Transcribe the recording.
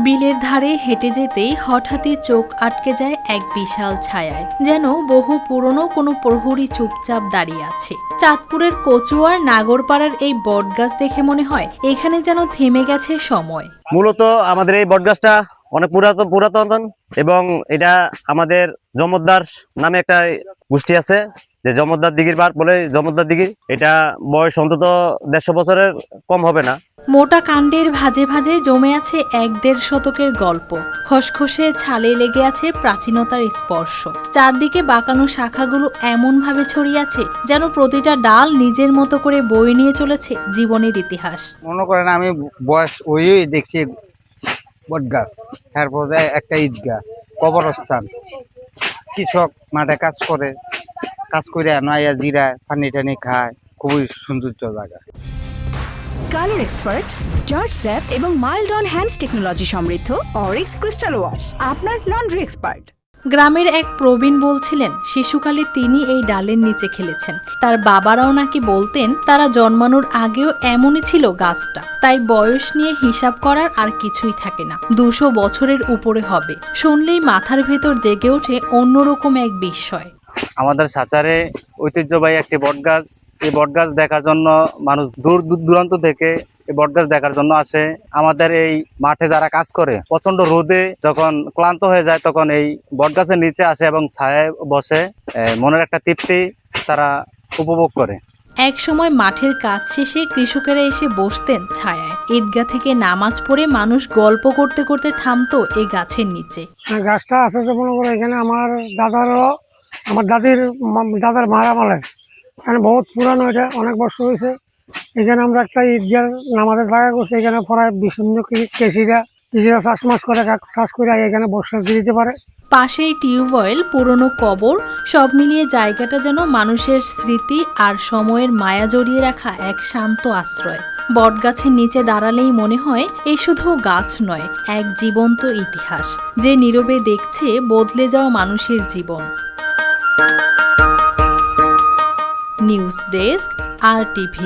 বিলের ধারে হেঁটে যেতেই হঠাৎই চোখ আটকে যায় এক বিশাল ছায়ায়, যেন বহু পুরনো কোনো প্রহরী চুপচাপ দাঁড়িয়ে আছে। চাঁদপুরের কচুয়ার নাগরপাড়ার এই বটগাছ দেখে মনে হয় এখানে যেন থেমে গেছে সময়। মূলত আমাদের এই বটগাছটা অনেক পুরাতন এবং এটা আমাদের জমদ্দার নামে একটা গোষ্ঠী আছে, যে জমদ্দার দিঘির পাড় বলে জমদ্দার দিঘি। এটা বয়স অন্তত 150 বছরের কম হবে না। মোটা কাণ্ডের ভাঁজে ভাঁজে জমে আছে 1-1.5 শতকের গল্প। খসখসে ছালে লেগে আছে প্রাচীনতার স্পর্শ। চারদিকে বাঁকানো শাখাগুলো এমন ভাবে ছড়িয়ে আছে যেন প্রতিটা ডাল নিজের মতো করে বয়ে নিয়ে চলেছে জীবনের ইতিহাস। মনে করেন আমি বয়স ওই দেখি বটগাছ, তারপরে একটা ঈদগাহ, কবরস্থান, কৃষক মাঠে কাজ করে নয়া জিরায় পানি টানি খায়। খুবই সৌন্দর্য জায়গা। কালার এক্সপার্ট, জর্জ স্যাপ এবং মাইল্ড অন হ্যান্ডস টেকনোলজি সমৃদ্ধ অরিক্স ক্রিস্টাল ওয়াশ আপনার লন্ড্রি এক্সপার্ট। গ্রামের এক প্রবীণ বলছিলেন শিশুকালে তিনি এই ডালের নিচে খেলেছেন। তার বাবারাও নাকি বলতেন তারা জন্মানোর আগেও এমনই ছিল গাছটা। তাই বয়স নিয়ে হিসাব করার আর কিছুই থাকে না, 200 বছরের উপরে হবে। শুনলেই মাথার ভেতর জেগে ওঠে অন্যরকম এক বিস্ময়। আমাদের সাচারে ঐতিহ্যবাহী একটি বটগাছ। এই বটগাছ দেখার জন্য মানুষ দূর দূরান্ত থেকে এই বটগাছ দেখার জন্য আসে। আমাদের এই মাঠে যারা কাজ করে প্রচন্ড রোদে যখন ক্লান্ত হয়ে যায় তখন এই বটগাছের নিচে আসে এবং ছায়ায় বসে মনের একটা তৃপ্তি তারা উপভোগ করে। এক সময় মাঠের কাজ শেষে কৃষকেরা এসে বসতেন ছায়ায়। ঈদগাহ থেকে নামাজ পড়ে মানুষ গল্প করতে করতে থামতো এই গাছের নিচে। গাছটা আছে যে মনে করো এখানে আমার দাদার মারা মালে, এখানে বহুত পুরানো, এটা অনেক বছর হয়েছে। এখানে আমরা একটা ঈদগাহ নামাজের জায়গা করছি। এখানে প্রায় বিভিন্ন কৃষিরা চাষ করে এখানে বর্ষা দিতে পারে। পাশেই টিউবওয়েল, পুরনো কবর, সব মিলিয়ে জায়গাটা যেন মানুষের স্মৃতি আর সময়ের মায়া জড়িয়ে রাখা এক শান্ত আশ্রয়। বটগাছের নিচে দাঁড়ালেই মনে হয় এই শুধু গাছ নয়, এক জীবন্ত ইতিহাস যে নীরবে দেখছে বদলে যাওয়া মানুষের জীবন। News desk, RTV।